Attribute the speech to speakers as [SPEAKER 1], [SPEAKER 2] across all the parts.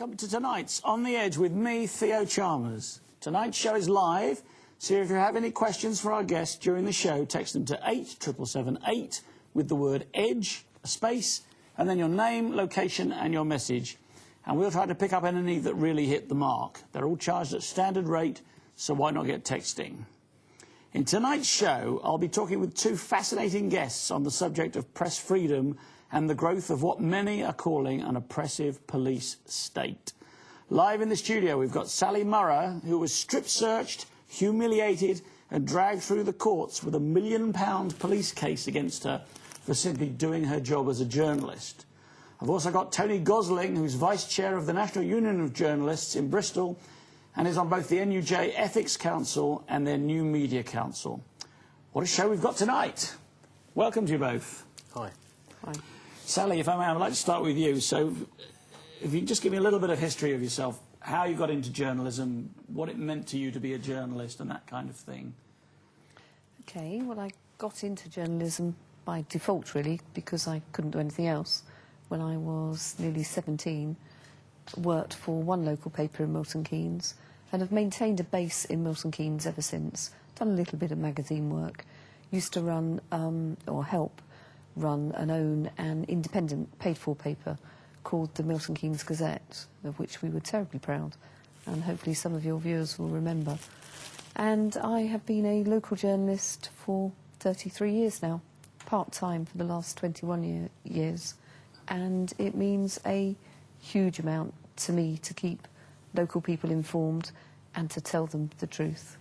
[SPEAKER 1] Welcome to tonight's On the Edge with me, Theo Chalmers. Tonight's show is live, so if you have any questions for our guests during the show, text them to 87778 with the word EDGE, a space, and then your name, location and your message. And we'll try to pick up any that really hit the mark. They're all charged at standard rate, so why not get texting? In tonight's show, I'll be talking with two fascinating guests on the subject of press freedom and the growth of what many are calling an oppressive police state. Live in the studio, we've got Sally Murrer, who was strip-searched, humiliated and dragged through the courts with a £1 million police case against her for simply doing her job as a journalist. I've also got Tony Gosling, who's Vice Chair of the National Union of Journalists in Bristol and is on both the NUJ Ethics Council and their New Media Council. What a show we've got tonight. Welcome to you both.
[SPEAKER 2] Hi.
[SPEAKER 1] Hi. Sally, if I may, I'd like to start with you. So, if you can just give me a little bit of history of yourself, how you got into journalism, what it meant to you to be a journalist and that kind of thing.
[SPEAKER 3] OK, well, I got into journalism by default, really, because I couldn't do anything else. When I was nearly 17, worked for one local paper in Milton Keynes and have maintained a base in Milton Keynes ever since. Done a little bit of magazine work. Used to run, or help run and own an independent paid-for paper called the Milton Keynes Gazette, of which we were terribly proud, and hopefully some of your viewers will remember. And I have been a local journalist for 33 years now, part-time for the last 21 years, and it means a huge amount to me to keep local people informed and to tell them the truth.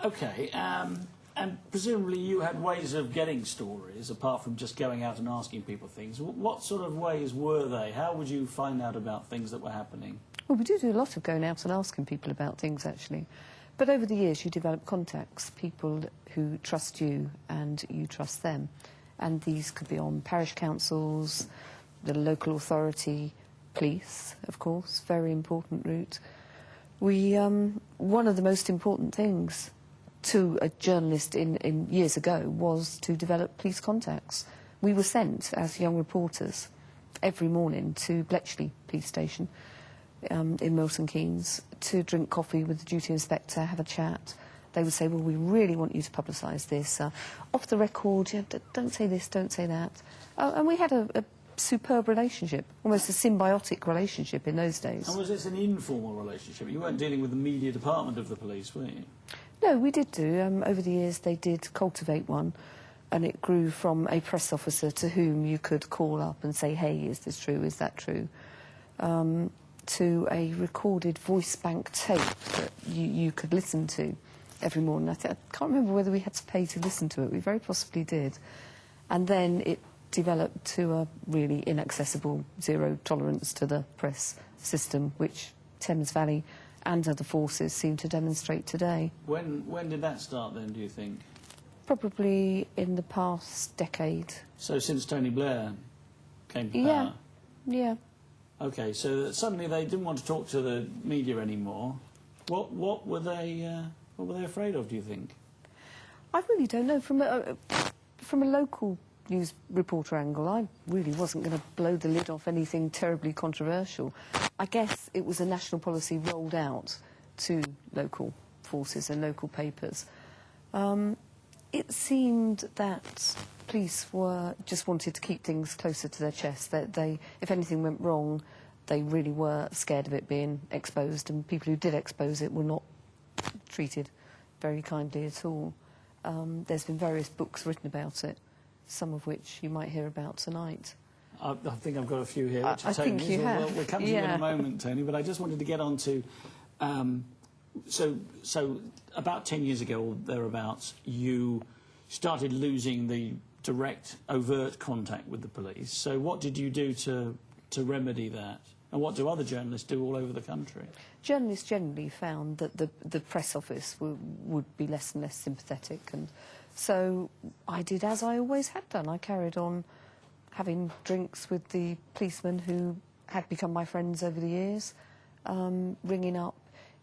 [SPEAKER 1] OK, and presumably you had ways of getting stories, apart from just going out and asking people things. What sort of ways were they? How would you find out about things that were happening?
[SPEAKER 3] Well, we do a lot of going out and asking people about things, actually. But over the years, you develop contacts, people who trust you and you trust them. And these could be on parish councils, the local authority, police, of course, very important route. One of the most important things to a journalist in years ago was to develop police contacts. We were sent as young reporters every morning to Bletchley Police Station in Milton Keynes to drink coffee with the duty inspector, have a chat. They would say, well, we really want you to publicise this. Off the record, don't say this, don't say that. And we had a superb relationship, almost a symbiotic relationship in those days.
[SPEAKER 1] And was this an informal relationship? You weren't dealing with the media department of the police, were you?
[SPEAKER 3] No, we did do. Over the years, they did cultivate one, and it grew from a press officer to whom you could call up and say, hey, is this true, is that true, to a recorded voice bank tape that you could listen to every morning. I can't remember whether we had to pay to listen to it. We very possibly did. And then it developed to a really inaccessible zero tolerance to the press system, which Thames Valley and other forces seem to demonstrate today.
[SPEAKER 1] When did that start then, do you think?
[SPEAKER 3] Probably in the past decade.
[SPEAKER 1] So since Tony Blair came to power?
[SPEAKER 3] Yeah.
[SPEAKER 1] OK, so suddenly they didn't want to talk to the media anymore. What were they afraid of, do you think?
[SPEAKER 3] I really don't know. From a local news reporter angle, I really wasn't going to blow the lid off anything terribly controversial. I guess it was a national policy rolled out to local forces and local papers. It seemed that police just wanted to keep things closer to their chest. That if anything went wrong, they really were scared of it being exposed, and people who did expose it were not treated very kindly at all. There's been various books written about it, some of which you might hear about tonight.
[SPEAKER 1] I think I've got a few here, which
[SPEAKER 3] I think you have.
[SPEAKER 1] We'll come to you in a moment, Tony, but I just wanted to get on to... So about 10 years ago, or thereabouts, you started losing the direct, overt contact with the police. So what did you do to remedy that? And what do other journalists do all over the country? Journalists
[SPEAKER 3] generally found that the press office would be less and less sympathetic. And so I did as I always had done. I carried on having drinks with the policemen who had become my friends over the years, ringing up.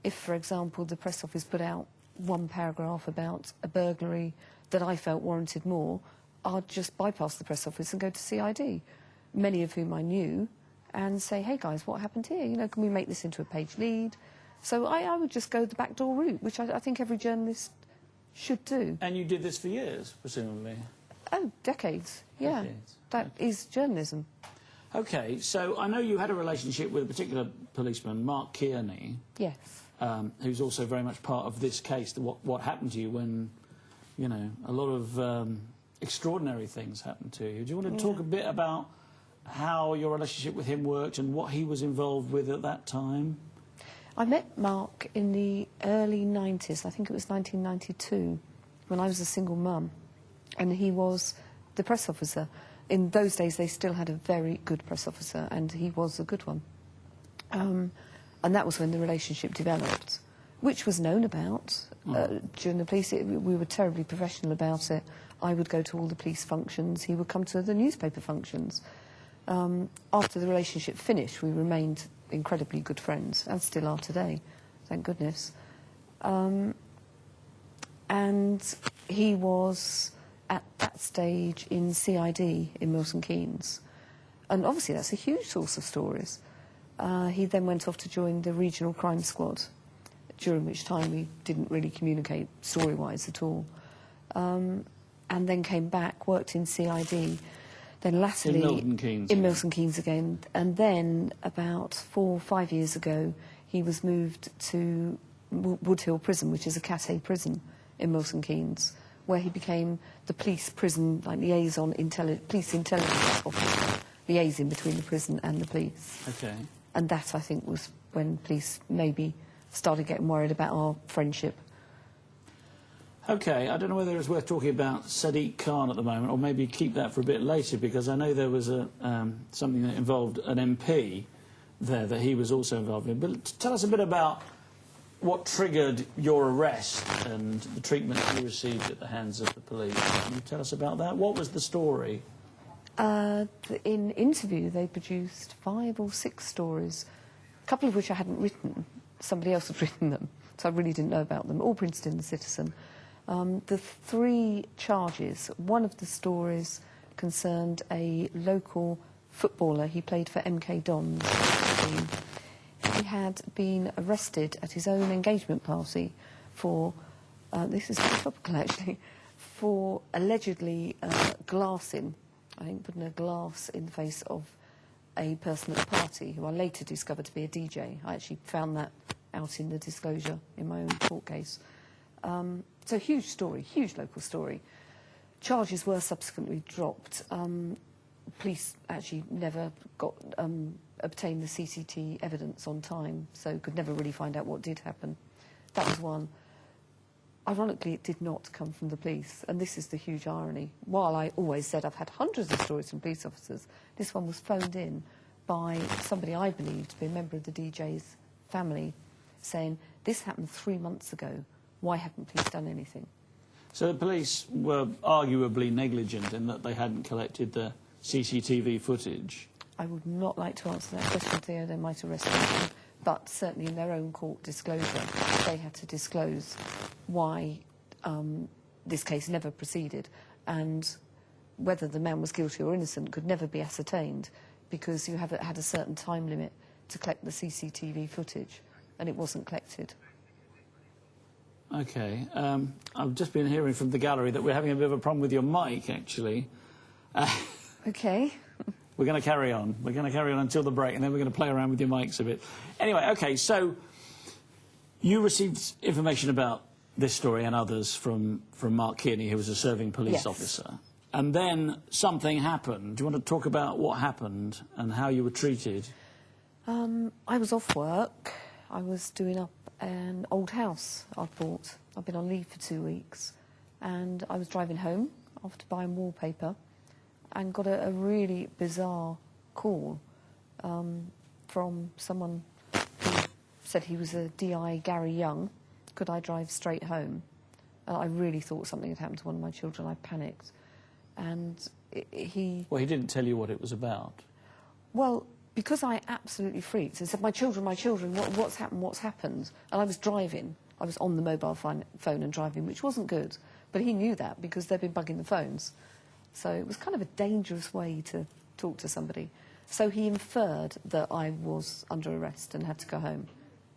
[SPEAKER 3] If, for example, the press office put out one paragraph about a burglary that I felt warranted more, I'd just bypass the press office and go to CID, many of whom I knew and say, hey guys, what happened here? You know, can we make this into a page lead? So I would just go the backdoor route, which I think every journalist should do.
[SPEAKER 1] And you did this for years, presumably?
[SPEAKER 3] Oh, decades, yeah.
[SPEAKER 1] Decades.
[SPEAKER 3] That is journalism.
[SPEAKER 1] OK, so I know you had a relationship with a particular policeman, Mark Kearney.
[SPEAKER 3] Yes.
[SPEAKER 1] Who's also very much part of this case, what happened to you when, you know, a lot of extraordinary things happened to you. Do you want to talk a bit about how your relationship with him worked and what he was involved with at that time?
[SPEAKER 3] I met Mark in the early 90s, I think it was 1992, when I was a single mum, and he was the press officer. In those days, they still had a very good press officer, and he was a good one. And that was when the relationship developed, which was known about during the police. We were terribly professional about it. I would go to all the police functions. He would come to the newspaper functions. After the relationship finished, we remained incredibly good friends, and still are today, thank goodness. And he was, at that stage, in CID in Milton Keynes. And obviously that's a huge source of stories. He then went off to join the Regional Crime Squad, during which time we didn't really communicate story-wise at all. And then came back, worked in CID, then latterly...
[SPEAKER 1] In
[SPEAKER 3] Milton Keynes again. And then, about 4 or 5 years ago, he was moved to Wood Hill Prison, which is a Cat A prison in Milton Keynes, where he became the police prison, like, liaison, police intelligence officer, liaising between the prison and the police.
[SPEAKER 1] OK.
[SPEAKER 3] And that, I think, was when police maybe started getting worried about our friendship.
[SPEAKER 1] OK, I don't know whether it's worth talking about Sadiq Khan at the moment, or maybe keep that for a bit later, because I know there was something that involved an MP there that he was also involved in. But tell us a bit about what triggered your arrest and the treatment you received at the hands of the police. Can you tell us about that? What was the story?
[SPEAKER 3] In interview, they produced 5 or 6 stories, a couple of which I hadn't written. Somebody else had written them, so I really didn't know about them, all printed in the Citizen. The 3 charges, one of the stories concerned a local footballer. He played for MK Dons. He had been arrested at his own engagement party for, this is very topical actually, for allegedly glassing, I think putting a glass in the face of a person at the party, who I later discovered to be a DJ. I actually found that out in the disclosure in my own court case. So huge story, huge local story. Charges were subsequently dropped. Police actually never got obtained the CCT evidence on time, so could never really find out what did happen. That was one. Ironically, it did not come from the police, and this is the huge irony. While I always said I've had hundreds of stories from police officers, this one was phoned in by somebody I believed to be a member of the DJ's family, saying, this happened 3 months ago. Why haven't police done anything?
[SPEAKER 1] So the police were arguably negligent in that they hadn't collected the CCTV footage.
[SPEAKER 3] I would not like to answer that question, Theo. They might arrest me. But certainly in their own court disclosure, they had to disclose why this case never proceeded, and whether the man was guilty or innocent could never be ascertained, because you had a certain time limit to collect the CCTV footage, and it wasn't collected.
[SPEAKER 1] OK. I've just been hearing from the gallery that we're having a bit of a problem with your mic, actually.
[SPEAKER 3] OK.
[SPEAKER 1] We're going to carry on. We're going to carry on until the break, and then we're going to play around with your mics a bit. Anyway, OK, so you received information about this story and others from Mark Kearney, who was a serving police officer. And then something happened. Do you want to talk about what happened and how you were treated?
[SPEAKER 3] I was off work. I was doing up an old house I'd bought. I'd been on leave for 2 weeks. And I was driving home after buying wallpaper, and got a really bizarre call from someone who said he was a DI Gary Young. Could I drive straight home? And I really thought something had happened to one of my children. I panicked. And he...
[SPEAKER 1] Well, he didn't tell you what it was about.
[SPEAKER 3] Well, because I absolutely freaked. He said, my children, what's happened, what's happened? And I was driving. I was on the mobile phone and driving, which wasn't good. But he knew that because they'd been bugging the phones. So it was kind of a dangerous way to talk to somebody. So he inferred that I was under arrest and had to go home.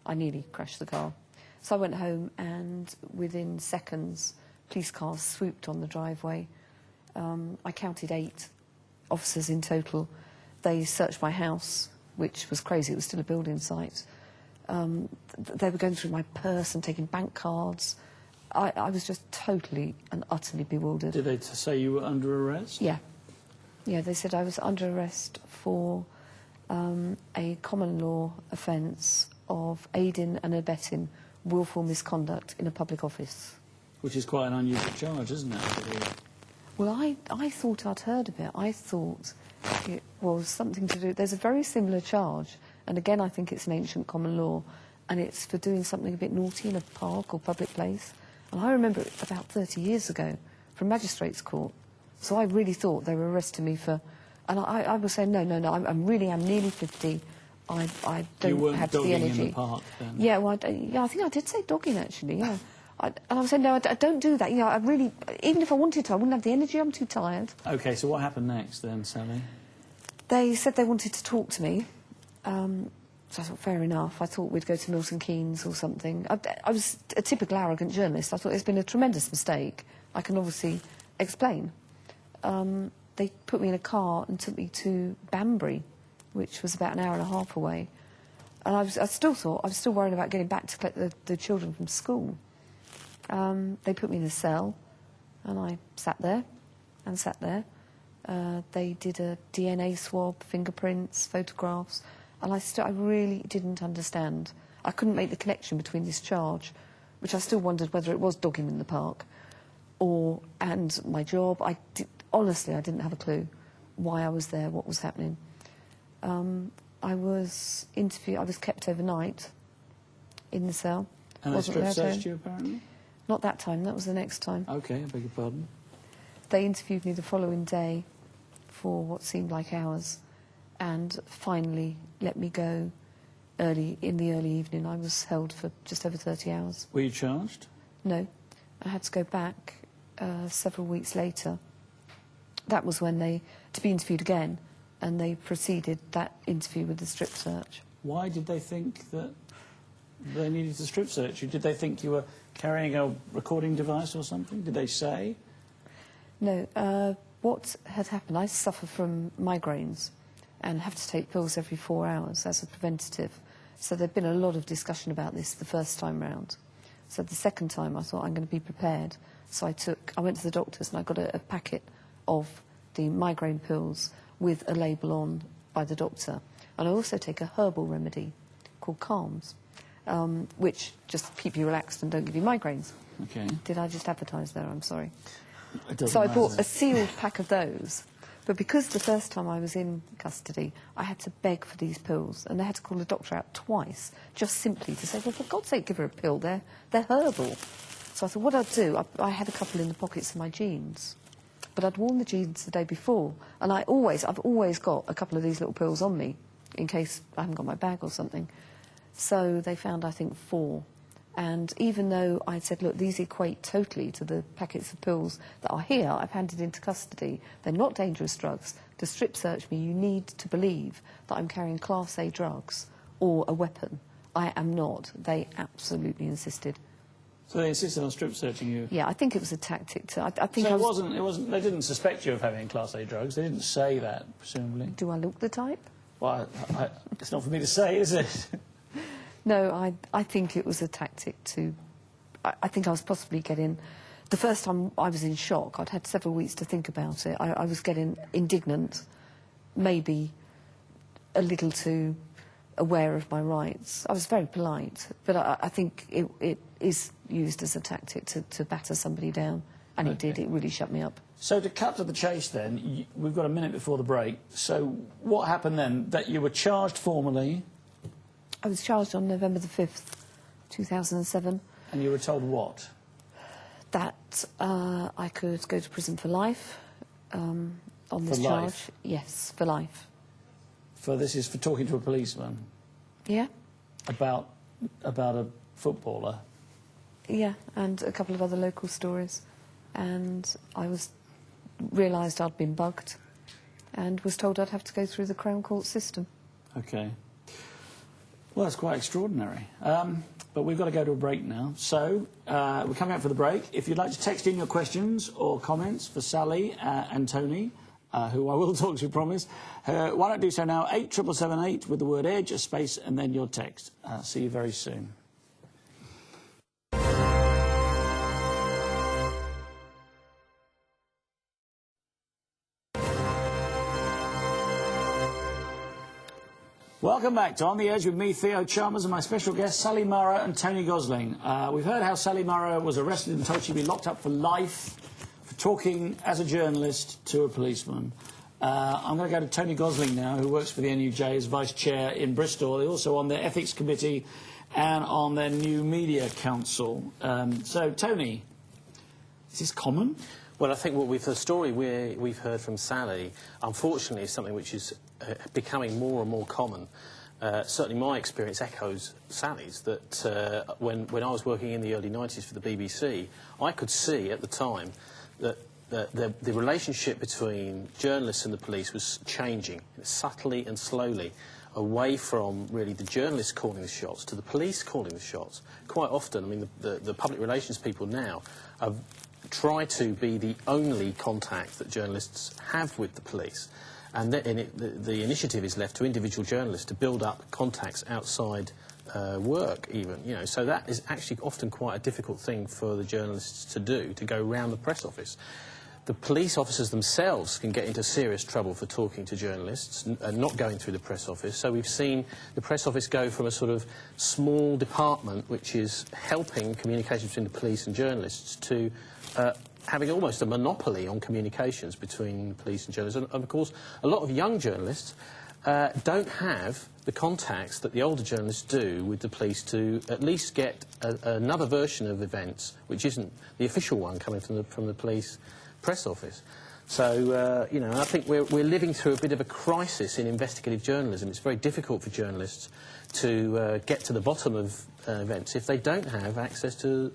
[SPEAKER 3] I nearly crashed the car. So I went home, and within seconds, police cars swooped on the driveway. I counted 8 officers in total. They searched my house, which was crazy. It was still a building site. They were going through my purse and taking bank cards. I was just totally and utterly bewildered.
[SPEAKER 1] Did they say you were under arrest?
[SPEAKER 3] Yeah. Yeah, they said I was under arrest for a common law offence of aiding and abetting willful misconduct in a public office.
[SPEAKER 1] Which is quite an unusual charge, isn't it?
[SPEAKER 3] Well, I thought I'd heard of it. I thought it was something to do... There's a very similar charge, and again I think it's an ancient common law, and it's for doing something a bit naughty in a park or public place. And I remember it about 30 years ago from Magistrates' Court. So I really thought they were arresting me for... And I was saying, no, I'm nearly 50. I don't have the energy.
[SPEAKER 1] You weren't dogging in the park then?
[SPEAKER 3] Yeah, well, I think I did say dogging, actually, yeah. And I was saying, no, I don't do that. You know, I really... Even if I wanted to, I wouldn't have the energy. I'm too tired. OK,
[SPEAKER 1] so what happened next then, Sally?
[SPEAKER 3] They said they wanted to talk to me. So I thought, fair enough. I thought we'd go to Milton Keynes or something. I was a typical arrogant journalist. I thought there's been a tremendous mistake. I can obviously explain. They put me in a car and took me to Banbury, which was about an hour and a half away. And I was still worried about getting back to collect the children from school. They put me in a cell, and I sat there and sat there. They did a DNA swab, fingerprints, photographs, and I really didn't understand. I couldn't make the connection between this charge, which I still wondered whether it was dogging in the park, and my job. Honestly, I didn't have a clue why I was there, what was happening. I was interviewed. I was kept overnight in the cell.
[SPEAKER 1] And they strip searched you, apparently?
[SPEAKER 3] Not that time. That was the next time.
[SPEAKER 1] OK, I beg your pardon.
[SPEAKER 3] They interviewed me the following day for what seemed like hours, and finally let me go in the early evening. I was held for just over 30 hours.
[SPEAKER 1] Were you charged?
[SPEAKER 3] No. I had to go back several weeks later. That was when to be interviewed again, and they proceeded that interview with the strip search. Why did they think that they needed to strip search you? Did they think you were carrying a recording device or something? Did they say? No. What had happened, I suffer from migraines and have to take pills every 4 hours as a preventative. So there'd been a lot of discussion about this the first time round. So the second time I thought, I'm going to be prepared. So I went to the doctors and I got a packet of the migraine pills with a label on by the doctor. And I also take a herbal remedy called Calms, which just keep you relaxed and don't give you migraines.
[SPEAKER 1] OK.
[SPEAKER 3] Did I just advertise there? I'm sorry.
[SPEAKER 1] So
[SPEAKER 3] I bought a sealed pack of those. But because the first time I was in custody, I had to beg for these pills, and they had to call the doctor out twice, just simply to say, well, for God's sake, give her a pill. They're herbal. So I thought, what I'd do, I had a couple in the pockets of my jeans. But I'd worn the jeans the day before, and I've always got a couple of these little pills on me, in case I haven't got my bag or something. So they found, I think, 4. And even though I'd said, look, these equate totally to the packets of pills that are here, I've handed into custody, they're not dangerous drugs. To strip search me, you need to believe that I'm carrying Class A drugs or a weapon. I am not. They absolutely insisted.
[SPEAKER 1] So they insisted on strip searching you?
[SPEAKER 3] Yeah, I think it was a tactic to... I think
[SPEAKER 1] so it wasn't... They didn't suspect you of having Class A drugs. They didn't say that, presumably.
[SPEAKER 3] Do I look the type?
[SPEAKER 1] Well, it's not for me to say, is it?
[SPEAKER 3] No, I think it was a tactic to... I think I was possibly getting... The first time I was in shock, I'd had several weeks to think about it. I was getting indignant, maybe a little too aware of my rights. I was very polite, but I think it is used as a tactic to batter somebody down. And it did. It really shut me up. So to cut to the chase then, we've got a minute before the break. So what happened then? That you were charged formally... I was charged on November the 5th, 2007. And you were told what? That I could go to prison for life on this charge. Life? Yes, for life. This is for talking to a policeman? Yeah. About a footballer? Yeah, and a couple of other local stories. And I realised I'd been bugged. and was told I'd have to go through the Crown Court system.
[SPEAKER 1] Okay. Well, that's quite extraordinary. But we've got to go to a break now. So we're coming out for the break. If you'd like to text in your questions or comments for Sally and Tony, who I will talk to, promise, why not do so now? 87778 with the word EDGE, a space, and then your text. See you very soon. Welcome back to On the Edge with me, Theo Chalmers, and my special guests, Sally Murrer and Tony Gosling. We've heard how Sally Murrer was arrested and told she'd be locked up for life for talking as a journalist to a policeman. I'm going to go to Tony Gosling now, who works for the NUJ as Vice Chair in Bristol. They're also on their Ethics Committee and on their New Media Council. So, Tony, is this common?
[SPEAKER 2] Well, I think the story we've heard from Sally, unfortunately, is something which is becoming more and more common. Certainly my experience echoes Sally's, that when I was working in the early 90s for the BBC, I could see at the time that the relationship between journalists and the police was changing subtly and slowly, away from really the journalists calling the shots to the police calling the shots. Quite often, I mean, the public relations people now try to be the only contact that journalists have with the police. And the initiative is left to individual journalists to build up contacts outside work, even. You know, so that is actually often quite a difficult thing for the journalists to do, to go round the press office. The police officers themselves can get into serious trouble for talking to journalists and not going through the press office. So we've seen the press office go from a sort of small department which is helping communications between the police and journalists to having almost a monopoly on communications between police and journalists. And of course, a lot of young journalists don't have the contacts that the older journalists do with the police to at least get another version of events, which isn't the official one coming from the police press office. So, you know, I think we're living through a bit of a crisis in investigative journalism. It's very difficult for journalists to get to the bottom of events if they don't have access to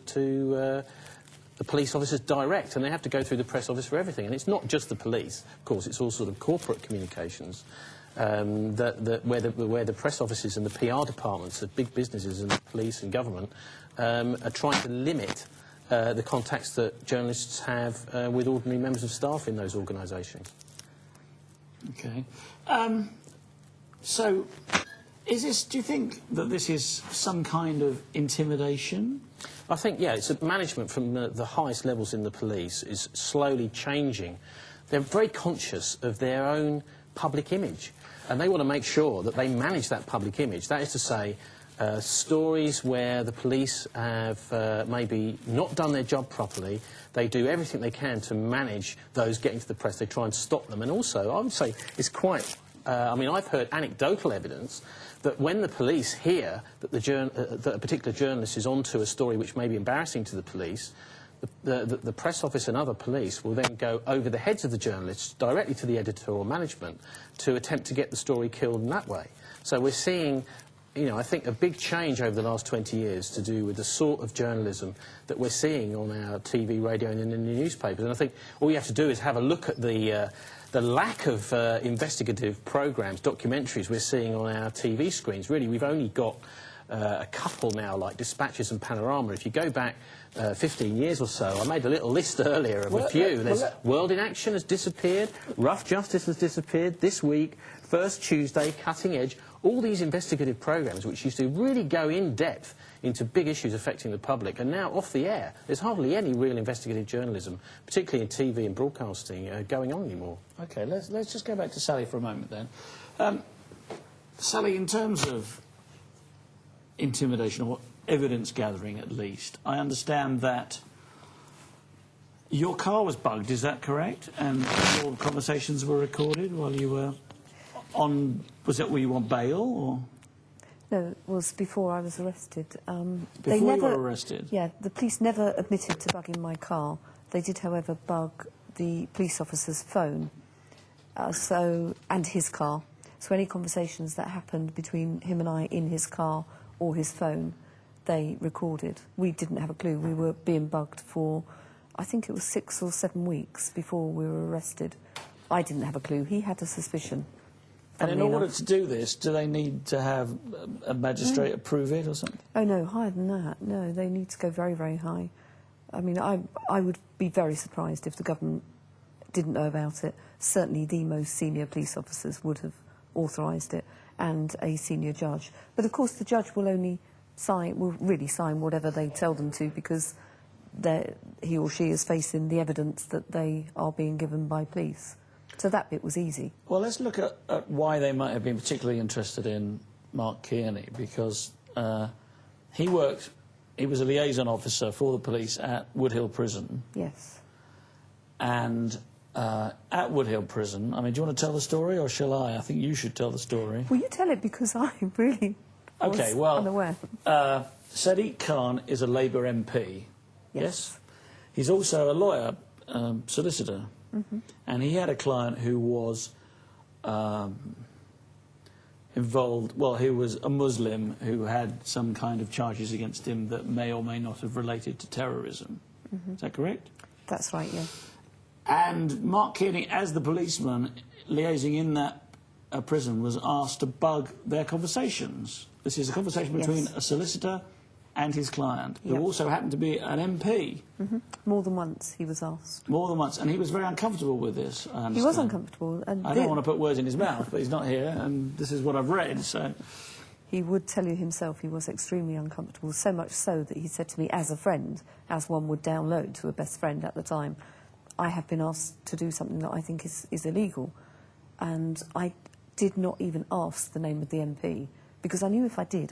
[SPEAKER 2] the police officers direct, and they have to go through the press office for everything. And it's not just the police, of course, it's all sort of corporate communications, where the press offices and the PR departments of big businesses and the police and government are trying to limit the contacts that journalists have with ordinary members of staff in those organisations.
[SPEAKER 1] Okay. So, do you think that this is some kind of intimidation?
[SPEAKER 2] I think, yeah, it's management from the highest levels in the police is slowly changing. They're very conscious of their own public image, and they want to make sure that they manage that public image. That is to say, stories where the police have maybe not done their job properly, they do everything they can to manage those getting to the press. They try and stop them. And also, I would say it's quite... I mean, I've heard anecdotal evidence that when the police hear that, that a particular journalist is onto a story which may be embarrassing to the police, the press office and other police will then go over the heads of the journalists directly to the editor or management to attempt to get the story killed in that way. So we're seeing, you know, I think a big change over the last 20 years to do with the sort of journalism that we're seeing on our TV, radio and in the newspapers. And I think all you have to do is have a look at the lack of investigative programmes, documentaries we're seeing on our TV screens. Really, we've only got a couple now, like Dispatches and Panorama. If you go back 15 years or so, I made a little list earlier of a few. There's World in Action has disappeared, Rough Justice has disappeared, This Week, First Tuesday, Cutting Edge. All these investigative programmes which used to really go in depth into big issues affecting the public, and now off the air. There's hardly any real investigative journalism, particularly in TV and broadcasting, going on anymore.
[SPEAKER 1] OK, let's just go back to Sally for a moment then. Sally, in terms of intimidation, or evidence gathering at least, I understand that your car was bugged, is that correct? And all the conversations were recorded while you were on... were you on bail, or...?
[SPEAKER 3] No, it was before I was arrested.
[SPEAKER 1] Before you were arrested?
[SPEAKER 3] Yeah, the police never admitted to bugging my car. They did, however, bug the police officer's phone and his car. So any conversations that happened between him and I in his car or his phone, they recorded. We didn't have a clue. We were being bugged for, I think it was 6 or 7 weeks before we were arrested. I didn't have a clue. He had a suspicion.
[SPEAKER 1] And in
[SPEAKER 3] funnily
[SPEAKER 1] order
[SPEAKER 3] enough.
[SPEAKER 1] to do this, do they need to have a magistrate approve it or something?
[SPEAKER 3] Oh, no, higher than that. No, they need to go very, very high. I mean, I would be very surprised if the government didn't know about it. Certainly the most senior police officers would have authorised it, and a senior judge. But, of course, the judge will only really sign whatever they tell them to, because he or she is facing the evidence that they are being given by police. So that bit was easy.
[SPEAKER 1] Well, let's look at why they might have been particularly interested in Mark Kearney, because he was a liaison officer for the police at Woodhill Prison.
[SPEAKER 3] Yes.
[SPEAKER 1] And at Woodhill Prison, I mean, do you want to tell the story, or shall I? I think you should tell the story.
[SPEAKER 3] Well, you tell it, because I really was unaware.
[SPEAKER 1] Sadiq Khan is a Labour MP. Yes? He's also a lawyer, solicitor. Mm-hmm. And he had a client who was involved, well, he was a Muslim who had some kind of charges against him that may or may not have related to terrorism. Mm-hmm. Is that correct?
[SPEAKER 3] That's right, yeah.
[SPEAKER 1] And Mark Kearney, as the policeman liaising in that prison, was asked to bug their conversations. This is a conversation between a solicitor and his client, who also happened to be an MP.
[SPEAKER 3] Mm-hmm. More than once he was asked.
[SPEAKER 1] More than once, and he was very uncomfortable with this, I understand.
[SPEAKER 3] He was uncomfortable. And
[SPEAKER 1] I don't want to put words in his mouth, but he's not here, and this is what I've read, so...
[SPEAKER 3] He would tell you himself he was extremely uncomfortable, so much so that he said to me, as a friend, as one would download to a best friend at the time, I have been asked to do something that I think is illegal. And I did not even ask the name of the MP, because I knew if I did,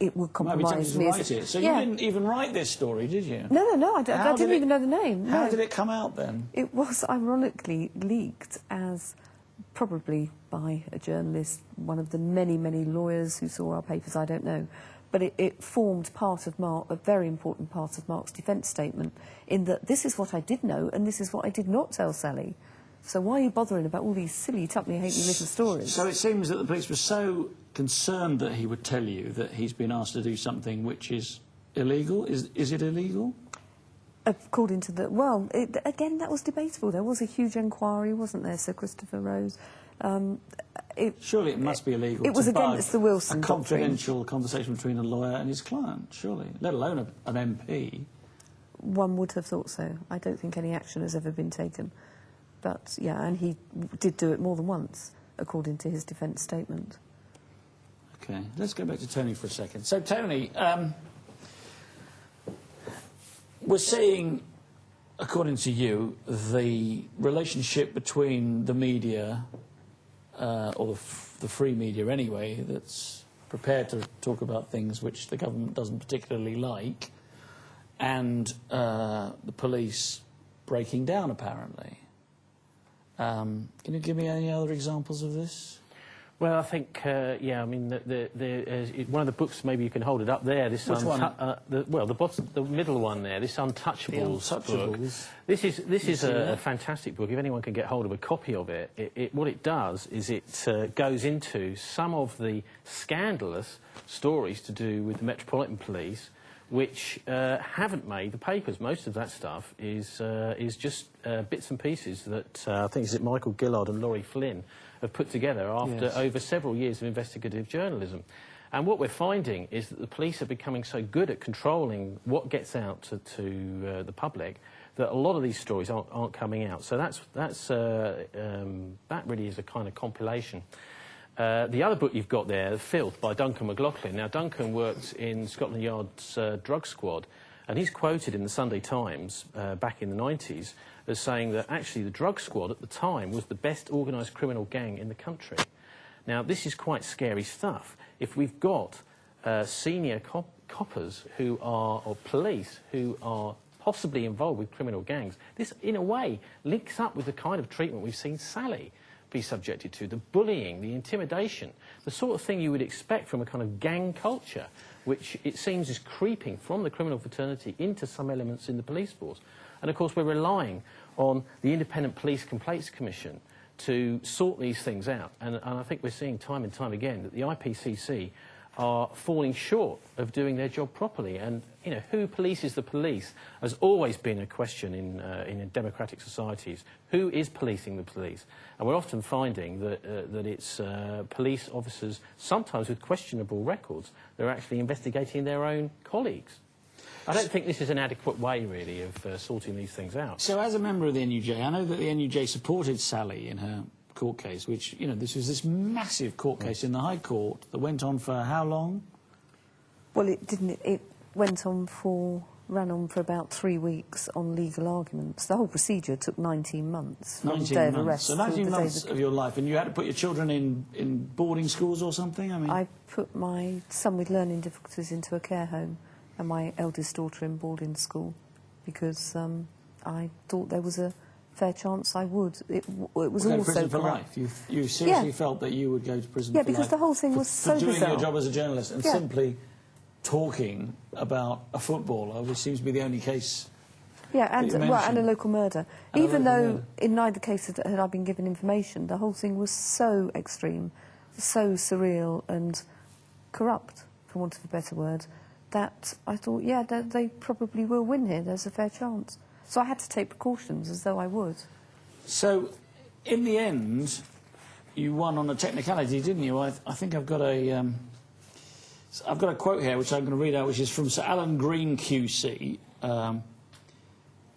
[SPEAKER 3] it would compromise me.
[SPEAKER 1] So you didn't even write this story, did you?
[SPEAKER 3] No, I didn't even know the name.
[SPEAKER 1] How did it come out then?
[SPEAKER 3] It was ironically leaked as probably by a journalist, one of the many, many lawyers who saw our papers, I don't know. But it formed part of a very important part of Mark's defence statement, in that this is what I did know and this is what I did not tell Sally. So why are you bothering about all these silly, tuppenny halfpenny little stories?
[SPEAKER 1] So it seems that the police were so concerned that he would tell you that he's been asked to do something which is illegal. Is it illegal?
[SPEAKER 3] According to the... Well, again, that was debatable. There was a huge inquiry, wasn't there, Sir Christopher Rose?
[SPEAKER 1] Surely it must be illegal.
[SPEAKER 3] It was against the Wilson
[SPEAKER 1] doctrine. A confidential conversation between a lawyer and his client, surely, let alone an MP.
[SPEAKER 3] One would have thought so. I don't think any action has ever been taken. But, yeah, and he did do it more than once, according to his defence statement.
[SPEAKER 1] OK, let's go back to Tony for a second. So, Tony, we're seeing, according to you, the relationship between the media, or the free media anyway, that's prepared to talk about things which the government doesn't particularly like, and the police breaking down, apparently. Can you give me any other examples of this?
[SPEAKER 2] Well, I think, yeah, I mean, one of the books, maybe you can hold it up there. This
[SPEAKER 1] Which one?
[SPEAKER 2] The middle one there, this Untouchables book. This is a fantastic book. If anyone can get hold of a copy of it, what it does is it goes into some of the scandalous stories to do with the Metropolitan Police, which haven't made the papers. Most of that stuff is just bits and pieces that I think is it Michael Gillard and Laurie Flynn have put together after over several years of investigative journalism. And what we're finding is that the police are becoming so good at controlling what gets out to the public that a lot of these stories aren't coming out. So that really is a kind of compilation. The other book you've got there, Filth, by Duncan McLaughlin. Now, Duncan worked in Scotland Yard's drug squad, and he's quoted in the Sunday Times back in the 90s as saying that actually the drug squad at the time was the best organised criminal gang in the country. Now, this is quite scary stuff. If we've got senior coppers who are, or police who are possibly involved with criminal gangs, this, in a way, links up with the kind of treatment we've seen Sally be subjected to, the bullying, the intimidation, the sort of thing you would expect from a kind of gang culture, which it seems is creeping from the criminal fraternity into some elements in the police force. And of course we're relying on the Independent Police Complaints Commission to sort these things out. And I think we're seeing time and time again that the IPCC are falling short of doing their job properly. And, you know, who polices the police has always been a question in democratic societies. Who is policing the police? And we're often finding that, that it's police officers, sometimes with questionable records, that are actually investigating their own colleagues. I don't think this is an adequate way, really, of sorting these things out.
[SPEAKER 1] So as a member of the NUJ, I know that the NUJ supported Sally in her court case, which, you know, this was this massive court case in the High Court that went on for how long?
[SPEAKER 3] Well, it didn't. It went on ran on for about 3 weeks on legal arguments. The whole procedure took 19 months.
[SPEAKER 1] 19 months. So 19 months of your life, and you had to put your children in boarding schools or something? I mean,
[SPEAKER 3] I put my son with learning difficulties into a care home and my eldest daughter in boarding school because I thought there was a fair chance I would. It was
[SPEAKER 1] go
[SPEAKER 3] also
[SPEAKER 1] to prison for
[SPEAKER 3] corrupt.
[SPEAKER 1] life. You seriously felt that you would go to prison for life?
[SPEAKER 3] Yeah, because the whole thing was so
[SPEAKER 1] for doing
[SPEAKER 3] bizarre.
[SPEAKER 1] your job as a journalist and simply talking about a footballer, which seems to be the only case.
[SPEAKER 3] Yeah, and a local murder. Even though in neither case had I been given information, the whole thing was so extreme, so surreal and corrupt, for want of a better word, that I thought, yeah, they probably will win here. There's a fair chance. So I had to take precautions as though I would.
[SPEAKER 1] So, in the end, you won on a technicality, didn't you? I think I've got a quote here which I'm going to read out, which is from Sir Alan Green QC. And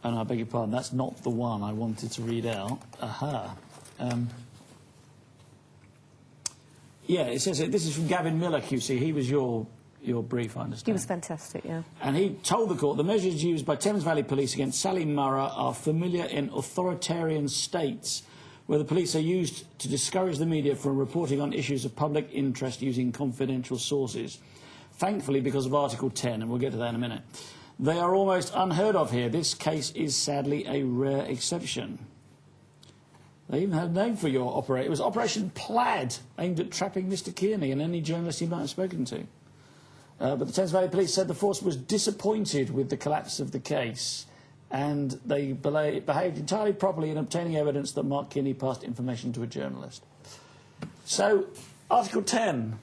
[SPEAKER 1] I beg your pardon, that's not the one I wanted to read out. Aha. Yeah, it says this is from Gavin Miller QC. He was your brief, I understand.
[SPEAKER 3] He was fantastic, yeah.
[SPEAKER 1] And he told the court the measures used by Thames Valley Police against Sally Murrer are familiar in authoritarian states where the police are used to discourage the media from reporting on issues of public interest using confidential sources. Thankfully, because of Article 10, and we'll get to that in a minute, they are almost unheard of here. This case is sadly a rare exception. They even had a name for your operation. It was Operation Plaid, aimed at trapping Mr. Kearney and any journalist he might have spoken to. But the Thames Valley Police said the force was disappointed with the collapse of the case and they behaved entirely properly in obtaining evidence that Mark Kearney passed information to a journalist. So, Article 10.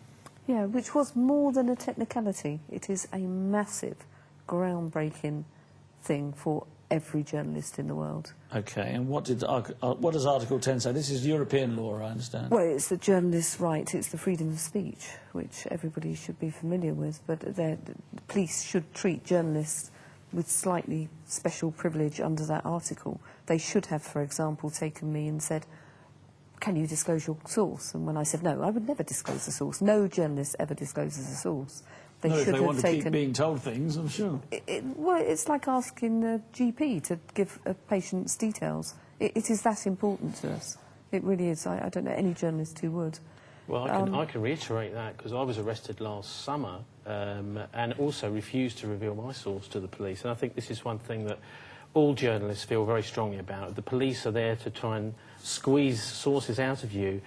[SPEAKER 3] Yeah, which was more than a technicality. It is a massive, groundbreaking thing for every journalist in the world.
[SPEAKER 1] OK, and what does Article 10 say? This is European law, I understand.
[SPEAKER 3] Well, it's the journalist's right, it's the freedom of speech, which everybody should be familiar with, but the police should treat journalists with slightly special privilege under that article. They should have, for example, taken me and said, can you disclose your source? And when I said no, I would never disclose the source. No journalist ever discloses a source. They
[SPEAKER 1] no,
[SPEAKER 3] should
[SPEAKER 1] if they
[SPEAKER 3] have
[SPEAKER 1] want to
[SPEAKER 3] taken...
[SPEAKER 1] keep being told things, I'm sure.
[SPEAKER 3] Well, it's like asking a GP to give a patient's details. It is that important to us. It really is. I don't know any journalist who would.
[SPEAKER 2] Well, I can reiterate that because I was arrested last summer and also refused to reveal my source to the police. And I think this is one thing that all journalists feel very strongly about. The police are there to try and squeeze sources out of you.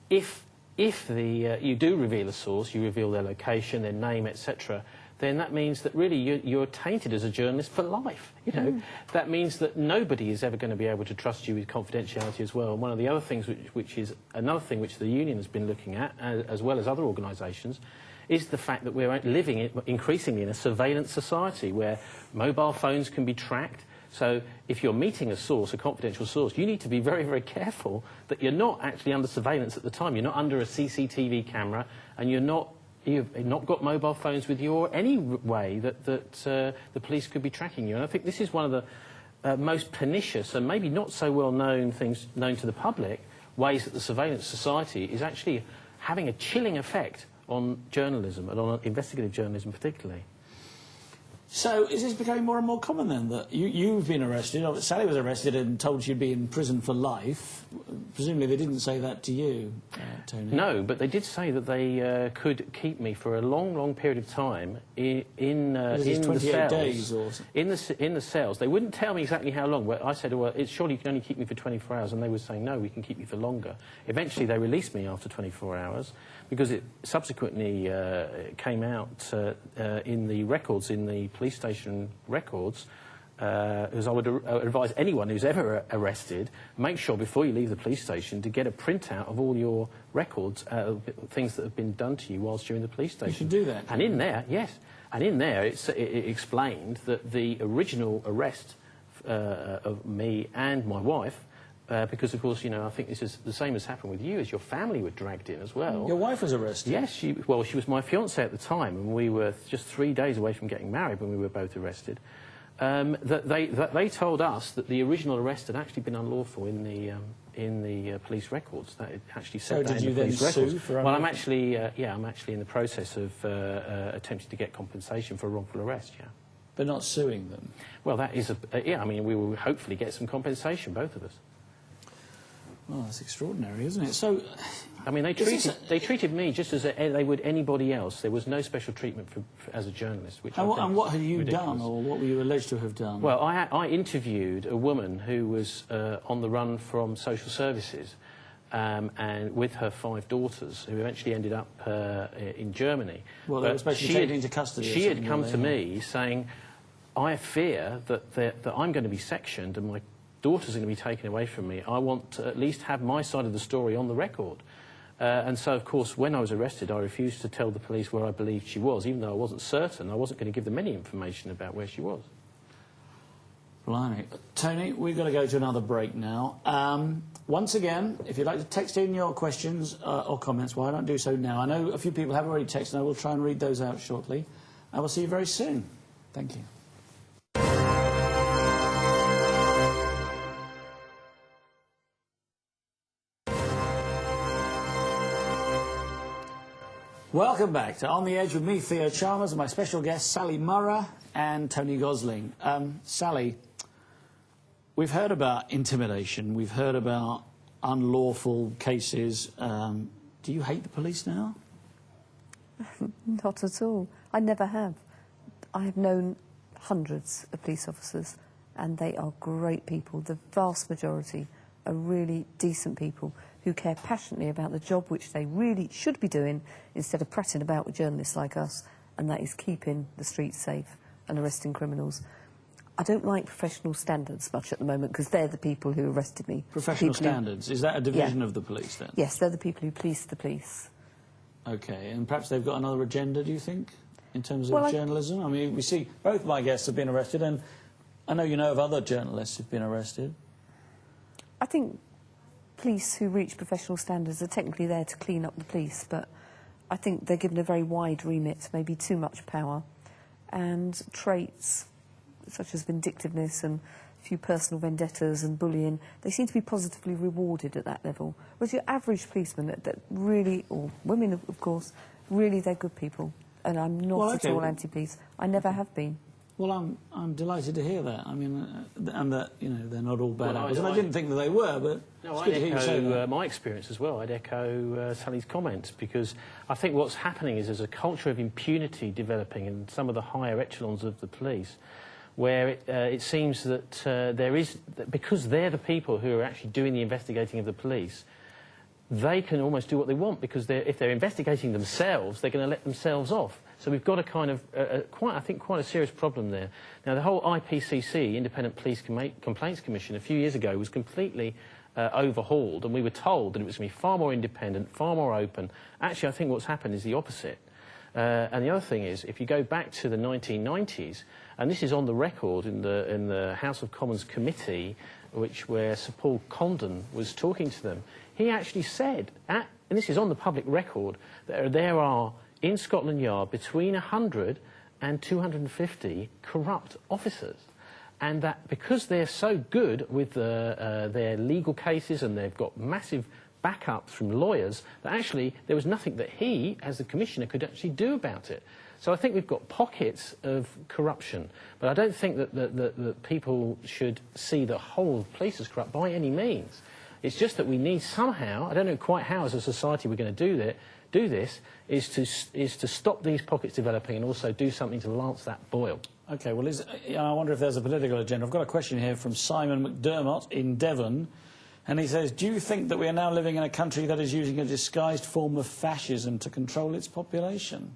[SPEAKER 2] If you do reveal a source, you reveal their location, their name, etc., then that means that really you're tainted as a journalist for life. You know, that means that nobody is ever going to be able to trust you with confidentiality as well. And one of the other things, which is another thing which the union has been looking at, as well as other organisations, is the fact that we're living increasingly in a surveillance society where mobile phones can be tracked. So if you're meeting a source, a confidential source, you need to be very, very careful that you're not actually under surveillance at the time. You're not under a CCTV camera, and you've not got mobile phones with you or any way that the police could be tracking you. And I think this is one of the most pernicious and maybe not so well known things known to the public, ways that the surveillance society is actually having a chilling effect on journalism and on investigative journalism particularly.
[SPEAKER 1] So is this becoming more and more common then, that you've been arrested, Sally was arrested and told she'd be in prison for life? Presumably they didn't say that to you, Tony?
[SPEAKER 2] No, but they did say that they could keep me for a long, long period of time in the cells.
[SPEAKER 1] Days or
[SPEAKER 2] in the cells. They wouldn't tell me exactly how long. I said, well, surely you can only keep me for 24 hours, and they were saying, no, we can keep you for longer. Eventually they released me after 24 hours, because it subsequently came out in the records, in the police station records, as I would advise anyone who's ever arrested, make sure before you leave the police station to get a printout of all your records, things that have been done to you whilst you're in the police station.
[SPEAKER 1] You should do that.
[SPEAKER 2] And in there, yes, and in there it explained that the original arrest of me and my wife, because of course, you know, I think this is the same as happened with you, as your family were dragged in as well.
[SPEAKER 1] Your wife was arrested?
[SPEAKER 2] Yes, she was my fiancée at the time, and we were just 3 days away from getting married when we were both arrested. That they told us that the original arrest had actually been unlawful in the police records. That it actually said that in the police records. So did you then sue for? Well, I'm actually in the process of attempting to get compensation for a wrongful arrest. Yeah.
[SPEAKER 1] But not suing them.
[SPEAKER 2] Well, that is I mean, we will hopefully get some compensation, both of us.
[SPEAKER 1] Well, that's extraordinary, isn't it? So,
[SPEAKER 2] I mean, they treated me just as they would anybody else. There was no special treatment as a journalist. Which
[SPEAKER 1] and what had you
[SPEAKER 2] ridiculous.
[SPEAKER 1] done, or what were you alleged to have done?
[SPEAKER 2] Well, I interviewed a woman who was on the run from social services, and with her 5 daughters, who eventually ended up in Germany.
[SPEAKER 1] Well, they were supposed to be taken into custody.
[SPEAKER 2] She had come to me saying, "I fear that I'm going to be sectioned and my daughters are going to be taken away from me. I want to at least have my side of the story on the record." And so, of course, when I was arrested, I refused to tell the police where I believed she was, even though I wasn't certain. I wasn't going to give them any information about where she was.
[SPEAKER 1] Blimey. Tony, we've got to go to another break now. Once again, if you'd like to text in your questions or comments, why don't do so now? I know a few people have already texted, and I will try and read those out shortly. I will see you very soon. Thank you. Welcome back to On the Edge with me, Theo Chalmers, and my special guests, Sally Murrer and Tony Gosling. Sally, we've heard about intimidation, we've heard about unlawful cases. Do you hate the police now?
[SPEAKER 3] Not at all. I never have. I have known hundreds of police officers, and they are great people. The vast majority are really decent people who care passionately about the job which they really should be doing instead of prattling about with journalists like us, and that is keeping the streets safe and arresting criminals. I don't like professional standards much at the moment because they're the people who arrested me.
[SPEAKER 1] Professional standards? Is that a division of the police then?
[SPEAKER 3] Yes, they're the people who police the police.
[SPEAKER 1] OK, and perhaps they've got another agenda, do you think, in terms of journalism? I mean, we see both my guests have been arrested, and I know you know of other journalists who've been arrested.
[SPEAKER 3] I think police who reach professional standards are technically there to clean up the police, but I think they're given a very wide remit, maybe too much power, and traits such as vindictiveness and a few personal vendettas and bullying, they seem to be positively rewarded at that level. Whereas your average policeman that really, or women of course, really they're good people, and I'm not at all anti-police. I never have been. Well,
[SPEAKER 1] I'm delighted to hear that. I mean, and that, you know, they're not all bad apples. And I didn't think that they were, but it's good to hear you say that.
[SPEAKER 2] My experience as well. I'd echo Sally's comments, because I think what's happening is there's a culture of impunity developing in some of the higher echelons of the police, where it seems that there is, because they're the people who are actually doing the investigating of the police, they can almost do what they want, because if they're investigating themselves, they're going to let themselves off. So we've got a kind of, I think, quite a serious problem there. Now, the whole IPCC, Independent Police Complaints Commission, a few years ago was completely overhauled, and we were told that it was going to be far more independent, far more open. Actually, I think what's happened is the opposite. And the other thing is, if you go back to the 1990s, and this is on the record in the House of Commons committee, where Sir Paul Condon was talking to them, he actually said, and this is on the public record, that there are in Scotland Yard between 100 and 250 corrupt officers, and that because they're so good with their legal cases and they've got massive backup from lawyers, that actually there was nothing that he, as the Commissioner, could actually do about it. So I think we've got pockets of corruption, but I don't think that people should see the whole of police as corrupt by any means. It's just that we need somehow, I don't know quite how as a society we're going to do this, is to stop these pockets developing and also do something to lance that boil.
[SPEAKER 1] OK, well, I wonder if there's a political agenda. I've got a question here from Simon McDermott in Devon, and he says, do you think that we are now living in a country that is using a disguised form of fascism to control its population?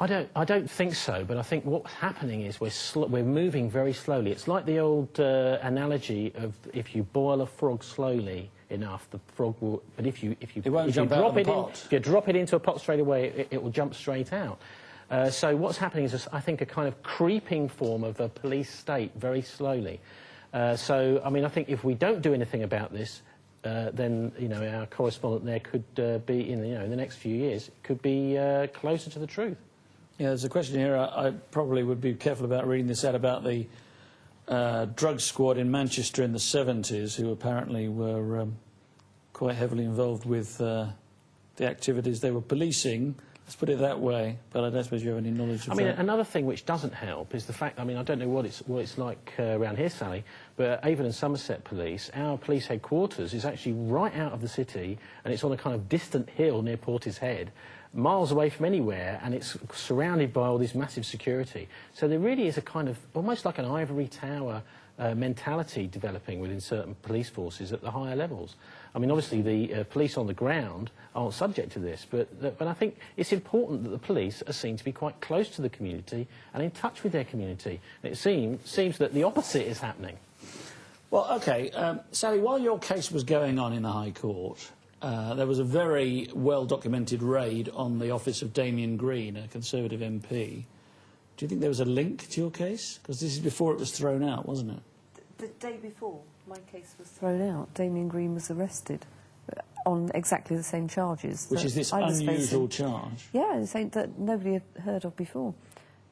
[SPEAKER 2] I don't think so, but I think what's happening is we're moving very slowly. It's like the old analogy of if you boil a frog slowly enough, the frog will. But if you drop it into a pot straight away, it will jump straight out. So what's happening is, I think, a kind of creeping form of a police state, very slowly. So I mean, I think if we don't do anything about this, then our correspondent there could be in the next few years could be closer to the truth.
[SPEAKER 1] Yeah, there's a question here. I probably would be careful about reading this out about the drug squad in Manchester in the 70s, who apparently were quite heavily involved with the activities they were policing. Let's put it that way, but I don't suppose you have any knowledge of that.
[SPEAKER 2] I mean, another thing which doesn't help is the fact, I mean, I don't know what it's like around here, Sally, but Avon and Somerset Police, our police headquarters is actually right out of the city, and it's on a kind of distant hill near Portishead, miles away from anywhere, and it's surrounded by all this massive security. So there really is a kind of, almost like an ivory tower mentality developing within certain police forces at the higher levels. I mean, obviously the police on the ground aren't subject to this, but I think it's important that the police are seen to be quite close to the community and in touch with their community. And it seems that the opposite is happening.
[SPEAKER 1] Well, OK, Sally, while your case was going on in the High Court, there was a very well-documented raid on the office of Damien Green, a Conservative MP. Do you think there was a link to your case? Because this is before it was thrown out, wasn't it?
[SPEAKER 3] The day before my case was thrown out, Damien Green was arrested on exactly the same charges.
[SPEAKER 1] Which is this unusual charge?
[SPEAKER 3] Yeah, the same that nobody had heard of before.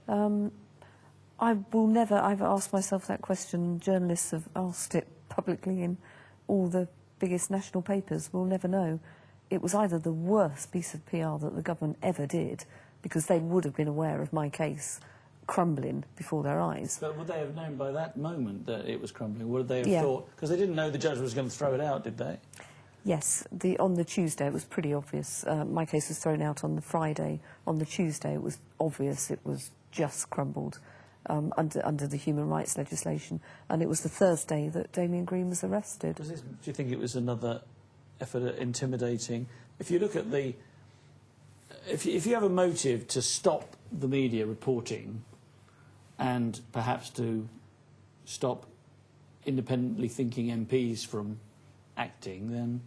[SPEAKER 3] I will never... I've asked myself that question. Journalists have asked it publicly in all the biggest national papers. We'll never know. It was either the worst piece of PR that the government ever did, because they would have been aware of my case crumbling before their eyes.
[SPEAKER 1] But would they have known by that moment that it was crumbling? Would they have thought... Because they didn't know the judge was going to throw it out, did they?
[SPEAKER 3] Yes. On the Tuesday, it was pretty obvious. My case was thrown out on the Friday. On the Tuesday, it was obvious it was just crumbled under the human rights legislation. And it was the Thursday that Damien Green was arrested.
[SPEAKER 1] Do you think it was another effort at intimidating? If you look at the... If you have a motive to stop the media reporting and perhaps to stop independently thinking MPs from acting, then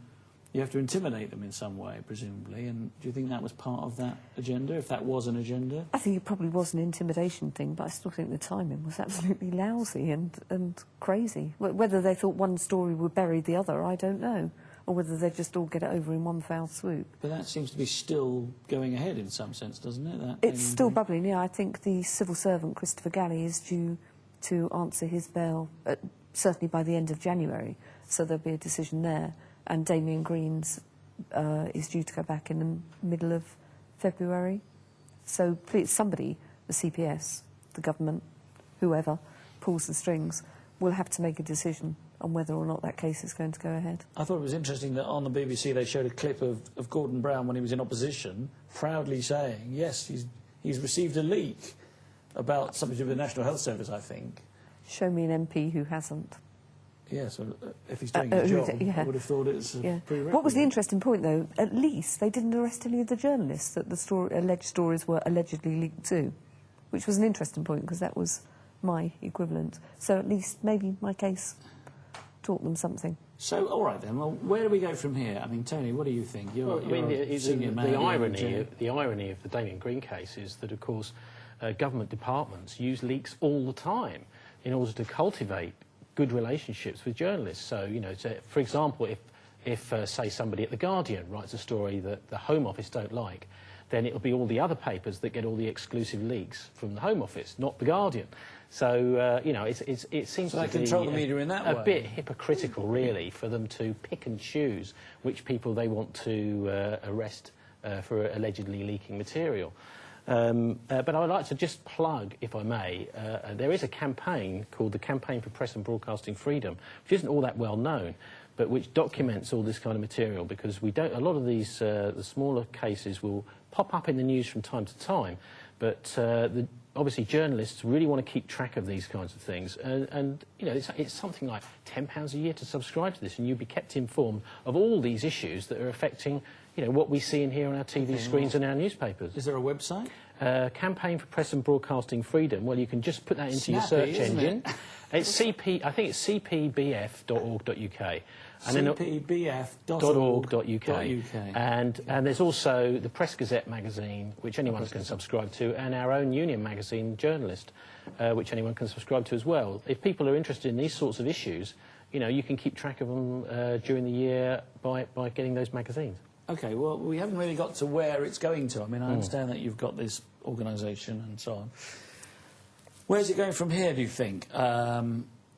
[SPEAKER 1] you have to intimidate them in some way, presumably. And do you think that was part of that agenda, if that was an agenda?
[SPEAKER 3] I think it probably was an intimidation thing, but I still think the timing was absolutely lousy and crazy. Whether they thought one story would bury the other, I don't know. Or whether they'd just all get it over in one foul swoop.
[SPEAKER 1] But that seems to be still going ahead in some sense, doesn't it?
[SPEAKER 3] It's still bubbling, yeah. I think the civil servant, Christopher Galley, is due to answer his bail, certainly by the end of January. So there'll be a decision there. And Damien Green's is due to go back in the middle of February. So please, somebody, the CPS, the government, whoever pulls the strings, will have to make a decision on whether or not that case is going to go ahead. I
[SPEAKER 1] thought it was interesting that on the BBC they showed a clip of Gordon Brown when he was in opposition, proudly saying, yes, he's received a leak about something to do with the National Health Service, I think.
[SPEAKER 3] Show me an MP who hasn't.
[SPEAKER 1] Yes, well, if he's doing his job, I would have thought it's a prerequisite.
[SPEAKER 3] What was the interesting point, though? At least they didn't arrest any of the journalists that the alleged stories were allegedly leaked to, which was an interesting point, because that was my equivalent. So at least maybe my case taught them something.
[SPEAKER 1] So, all right then, well, where do we go from here? I mean, Tony, what do you think? You're a senior man.
[SPEAKER 2] The irony of the Damien Green case is that, of course, government departments use leaks all the time in order to cultivate good relationships with journalists. So, for example, if say, somebody at The Guardian writes a story that the Home Office don't like, then it'll be all the other papers that get all the exclusive leaks from the Home Office, not The Guardian. So, it seems to be
[SPEAKER 1] control the media in that way.
[SPEAKER 2] A bit hypocritical, really, for them to pick and choose which people they want to arrest for allegedly leaking material. But I would like to just plug, if I may, there is a campaign called the Campaign for Press and Broadcasting Freedom, which isn't all that well known, but which documents all this kind of material, because a lot of these, the smaller cases will pop up in the news from time to time, but obviously journalists really want to keep track of these kinds of things, and it's something like £10 a year to subscribe to this, and you'll be kept informed of all these issues that are affecting what we see and hear on our TV screens and our newspapers.
[SPEAKER 1] Is there a website?
[SPEAKER 2] Campaign for Press and Broadcasting Freedom. Well, you can just put that into your search engine. It's CP, I think it's cpbf.org.uk.
[SPEAKER 1] cpbf.org.uk.
[SPEAKER 2] And there's also the Press Gazette magazine, which anyone can subscribe to, and our own union magazine, Journalist, which anyone can subscribe to as well. If people are interested in these sorts of issues, you know, you can keep track of them during the year by getting those magazines.
[SPEAKER 1] OK, well, we haven't really got to where it's going to. I mean, I understand that you've got this organisation and so on. Where's it going from here, do you think?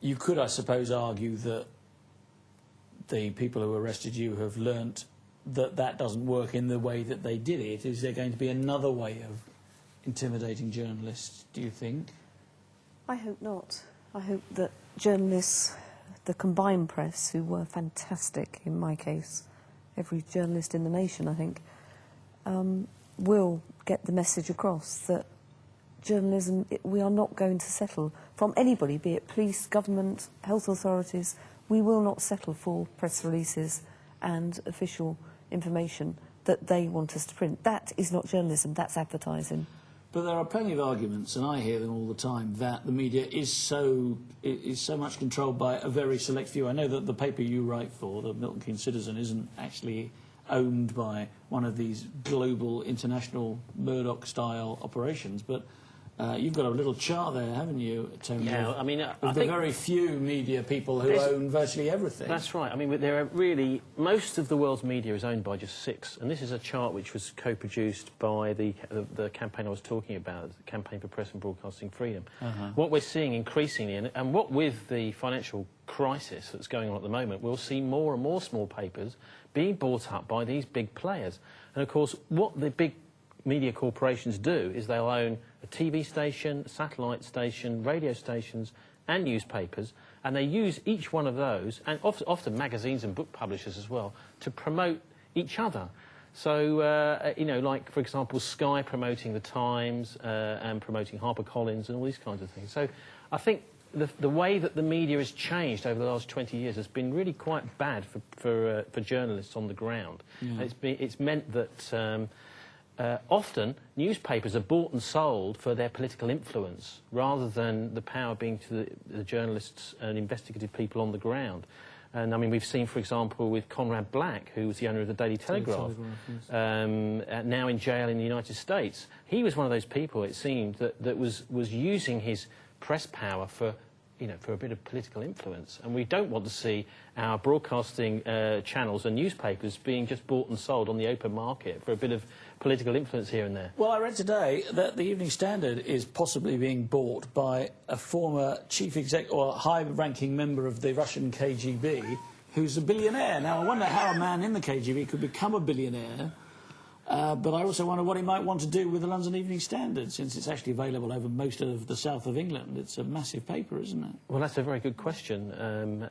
[SPEAKER 1] You could, I suppose, argue that the people who arrested you have learnt that that doesn't work in the way that they did it. Is there going to be another way of intimidating journalists, do you think?
[SPEAKER 3] I hope not. I hope that journalists, the combined press, who were fantastic in my case, every journalist in the nation, I think, will get the message across that journalism, we are not going to settle from anybody, be it police, government, health authorities. We will not settle for press releases and official information that they want us to print. That is not journalism, that's advertising.
[SPEAKER 1] But there are plenty of arguments, and I hear them all the time, that the media is so much controlled by a very select few. I know that the paper you write for, the Milton Keynes Citizen, isn't actually owned by one of these global, international Murdoch-style operations, but you've got a little chart there, haven't you, Tony?
[SPEAKER 2] Yeah, I mean,
[SPEAKER 1] I think the very few media people who own virtually everything.
[SPEAKER 2] That's right. I mean, there are really... Most of the world's media is owned by just 6. And this is a chart which was co-produced by the campaign I was talking about, the Campaign for Press and Broadcasting Freedom. What we're seeing increasingly, and what with the financial crisis that's going on at the moment, we'll see more and more small papers being bought up by these big players. And, of course, what the big media corporations do is they'll own a TV station, a satellite station, radio stations and newspapers, and they use each one of those, and often magazines and book publishers as well, to promote each other. So, you know, like, for example, Sky promoting The Times and promoting HarperCollins and all these kinds of things. So I think the way that the media has changed over the last 20 years has been really quite bad for journalists on the ground. Yeah. It's meant that... often, newspapers are bought and sold for their political influence, rather than the power being to the journalists and investigative people on the ground. And, I mean, we've seen, for example, with Conrad Black, who was the owner of the Daily Telegraph, yes. Now in jail in the United States. He was one of those people, it seemed, that was using his press power for, you know, for a bit of political influence. And we don't want to see our broadcasting channels and newspapers being just bought and sold on the open market for a bit of political influence here and there.
[SPEAKER 1] Well, I read today that the Evening Standard is possibly being bought by a former chief exec or high-ranking member of the Russian KGB who's a billionaire. Now, I wonder how a man in the KGB could become a billionaire. But I also wonder what he might want to do with the London Evening Standard, since it's actually available over most of the south of England. It's a massive paper, isn't it?
[SPEAKER 2] Well, that's a very good question.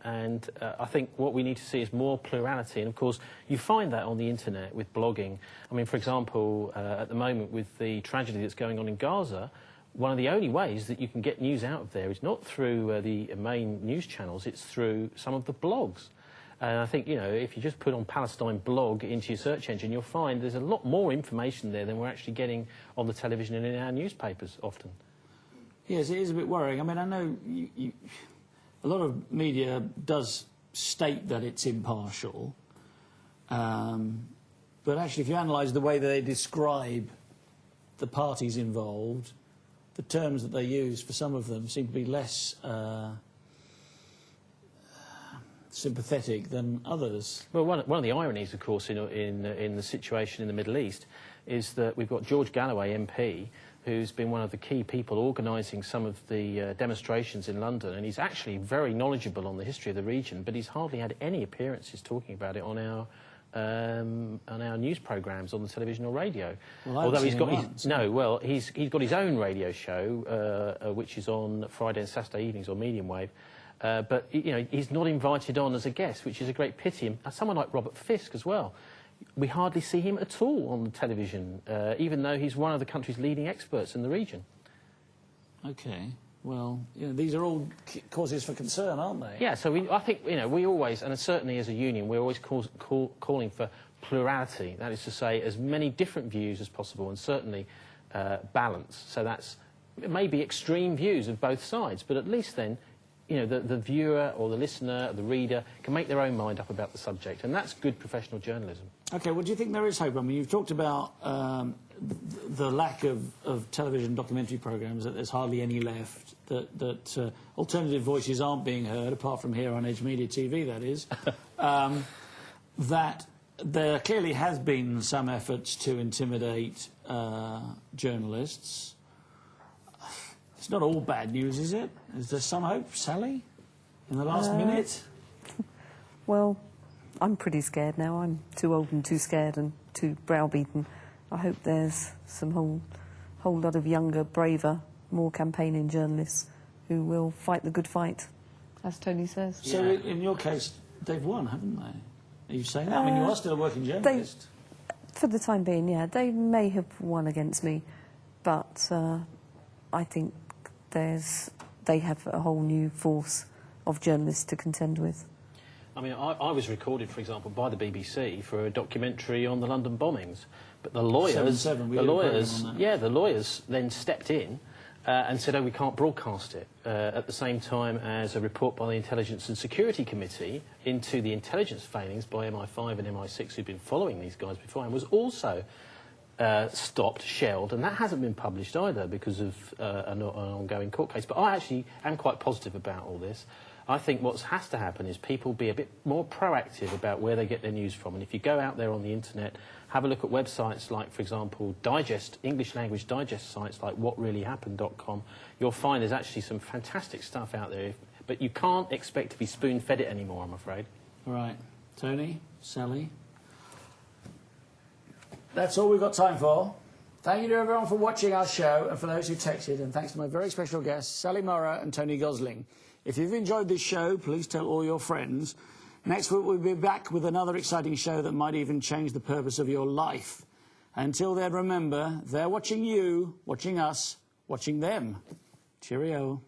[SPEAKER 2] I think what we need to see is more plurality. And, of course, you find that on the internet with blogging. I mean, for example, at the moment with the tragedy that's going on in Gaza, one of the only ways that you can get news out of there is not through the main news channels, it's through some of the blogs. And I think, you know, if you just put on Palestine blog into your search engine, you'll find there's a lot more information there than we're actually getting on the television and in our newspapers often.
[SPEAKER 1] Yes, it is a bit worrying. I mean, I know a lot of media does state that it's impartial, but actually if you analyse the way that they describe the parties involved, the terms that they use for some of them seem to be less... sympathetic than others.
[SPEAKER 2] Well, one of the ironies, of course, in the situation in the Middle East is that we've got George Galloway, MP, who's been one of the key people organising some of the demonstrations in London, and he's actually very knowledgeable on the history of the region, but he's hardly had any appearances talking about it on our news programmes on the television or radio.
[SPEAKER 1] Well, although he's got
[SPEAKER 2] he's got his own radio show, which is on Friday and Saturday evenings on medium wave. But, you know, he's not invited on as a guest, which is a great pity. And someone like Robert Fisk as well. We hardly see him at all on the television, even though he's one of the country's leading experts in the region.
[SPEAKER 1] OK. Well, you know, these are all causes for concern, aren't they?
[SPEAKER 2] Yeah, so I think, you know, we always, and certainly as a union, we're always calling for plurality. That is to say, as many different views as possible. And certainly balance. So that's maybe extreme views of both sides, but at least then, you know, the viewer or the listener or the reader can make their own mind up about the subject, and that's good professional journalism.
[SPEAKER 1] OK, well, do you think there is hope? I mean, you've talked about the lack of television documentary programmes, that there's hardly any left, that alternative voices aren't being heard, apart from here on Edge Media TV, that is, that there clearly has been some efforts to intimidate journalists. It's not all bad news, is it? Is there some hope, Sally, in the last minute?
[SPEAKER 3] Well, I'm pretty scared now. I'm too old and too scared and too browbeaten. I hope there's some whole lot of younger, braver, more campaigning journalists who will fight the good fight, as Tony says.
[SPEAKER 1] So in your case, they've won, haven't they? Are you saying that? I mean, you are still a working journalist.
[SPEAKER 3] For the time being, yeah. They may have won against me, but I think they have a whole new force of journalists to contend with.
[SPEAKER 2] I mean, I was recorded, for example, by the BBC for a documentary on the London bombings, but the lawyers, the lawyers then stepped in and said, "Oh, we can't broadcast it." At the same time as a report by the Intelligence and Security Committee into the intelligence failings by MI5 and MI6, who've been following these guys before, and was also stopped, shelled, and that hasn't been published either because of an ongoing court case. But I actually am quite positive about all this. I think what has to happen is people be a bit more proactive about where they get their news from. And if you go out there on the internet, have a look at websites like, for example, English language digest sites like whatreallyhappened.com, you'll find there's actually some fantastic stuff out there. But you can't expect to be spoon-fed it anymore, I'm afraid.
[SPEAKER 1] All right. Tony, Sally? That's all we've got time for. Thank you to everyone for watching our show and for those who texted, and thanks to my very special guests, Sally Murrer and Tony Gosling. If you've enjoyed this show, please tell all your friends. Next week we'll be back with another exciting show that might even change the purpose of your life. Until then, remember, they're watching you, watching us, watching them. Cheerio.